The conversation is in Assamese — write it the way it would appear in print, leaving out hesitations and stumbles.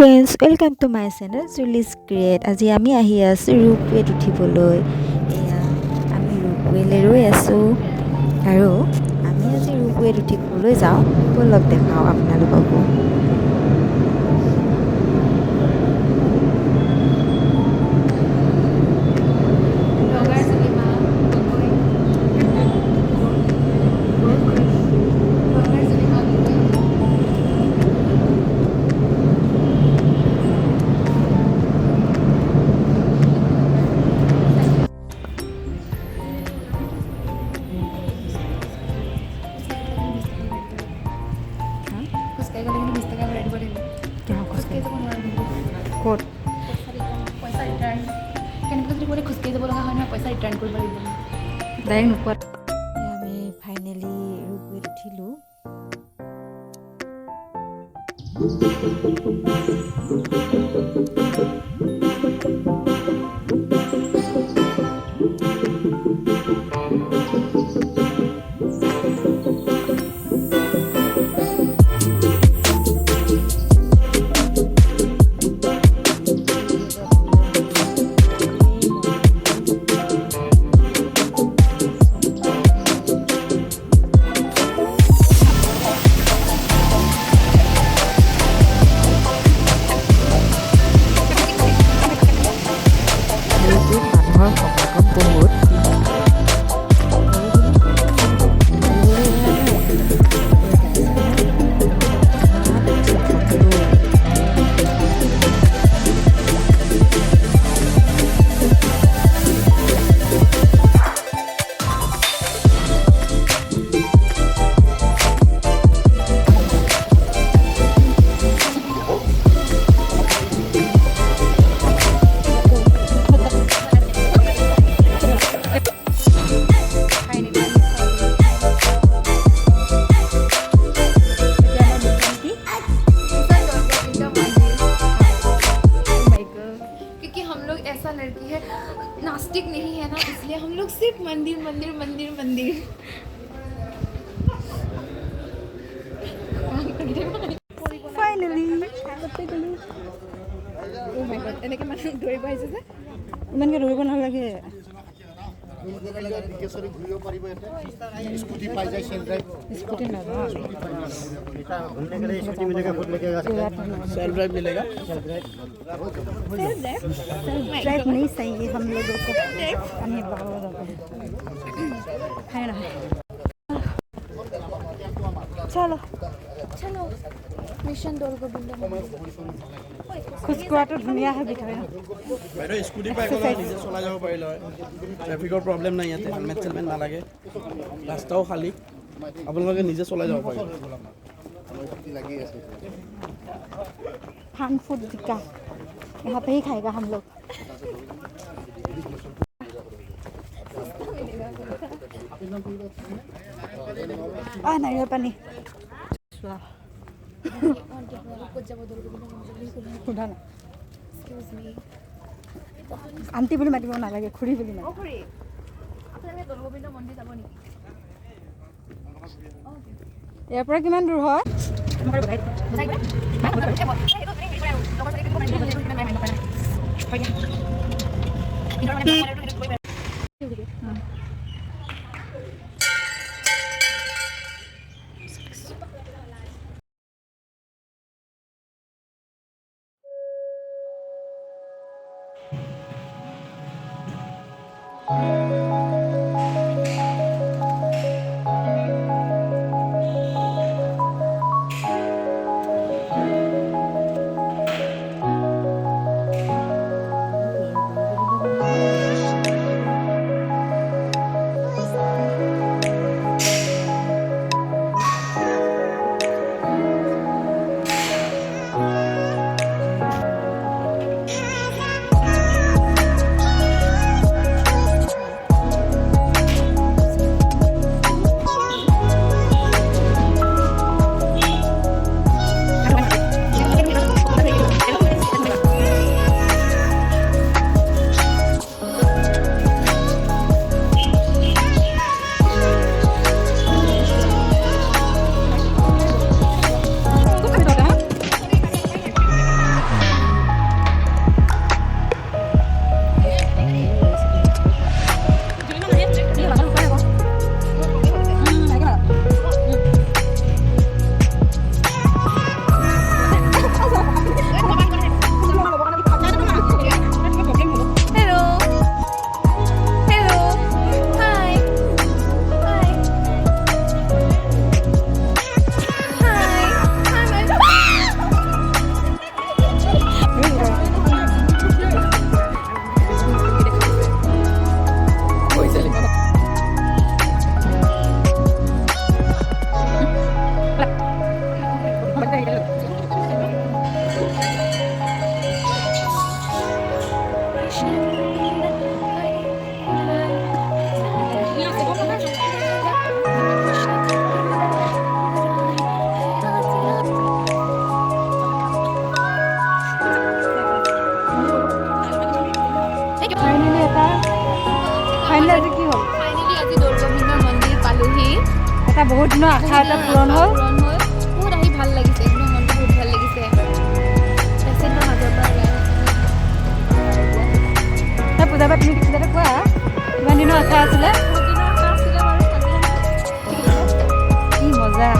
Friends welcome to my channel Julie's create. আজি আমি আহি আছোঁ ৰোপৱেত উঠিবলৈ। এয়া আমি ৰোপৱেলৈ ৰৈ আছোঁ আৰু আমি আজি ৰোপৱেত উঠিবলৈ যাওঁ। ব'লক দেখাওঁ আপোনালোককো। ক'ত পইচা ৰিটাৰ্ণ কেনেকৈ যদি ক'লে খোজকাঢ়ি যাব লগা হয় নহয়, পইচা ৰিটাৰ্ণ কৰিব লাগিব ডাইৰেক্ট নোপোৱাত। আমি ফাইনেলি ৰোপৱেত উঠিলোঁ। মানুহৰ সমাগম বহুত। ऐसा लड़की है, नास्तिक नहीं है ना, इसलिए हम लोग सिर्फ मंदिर मंदिर मंदिर मंदिर। ফাইনেলি এনেকৈ মানুহ দৌৰিব আহিছে যে ইমানকৈ দৌৰিব নালাগে। स्कूटी नाजाओ, घूमने के लिए स्कूटी मिलेगा, खुद लेके सेल्फ ड्राइव मिलेगा। ड्राइव नहीं सही है हम लोगों को, अन्य है ना। चलो चलो मिशन दौड़ को बिल्डर खुश কৰাটো ধুনীয়া হৈ বিঠাই বাইদেউ স্কুটি পাই গ'লে নিজে চলাই যাব পাৰিলে হয়। ট্ৰেফিকৰ প্ৰব্লেম নাই ইয়াতে, হেলমেট চেলমেট নালাগে, ৰাস্তাও খালী, আপোনালোকে নিজে চলাই যাব পাৰিব। फान फूड टिक्का यहाँ पे ही खाएगा हम लोग। नारियल पानी সোধা না, আণ্টি বুলি মাতিব নালাগে, খুৰী বুলি মাতিব। ইয়াৰ পৰা কিমান দূৰ হয়? এটা বহুত দিনৰ আশা এটা পূৰণ হ'ল বহুত আহি ভাল লাগিছে একদম মনটো বহুত ভাল লাগিছে পেচেণ্টৰ মাজৰ পৰা পূজা বা তুমি কিবা এটা কোৱা কিমান দিনৰ আশা আছিলে কি মজা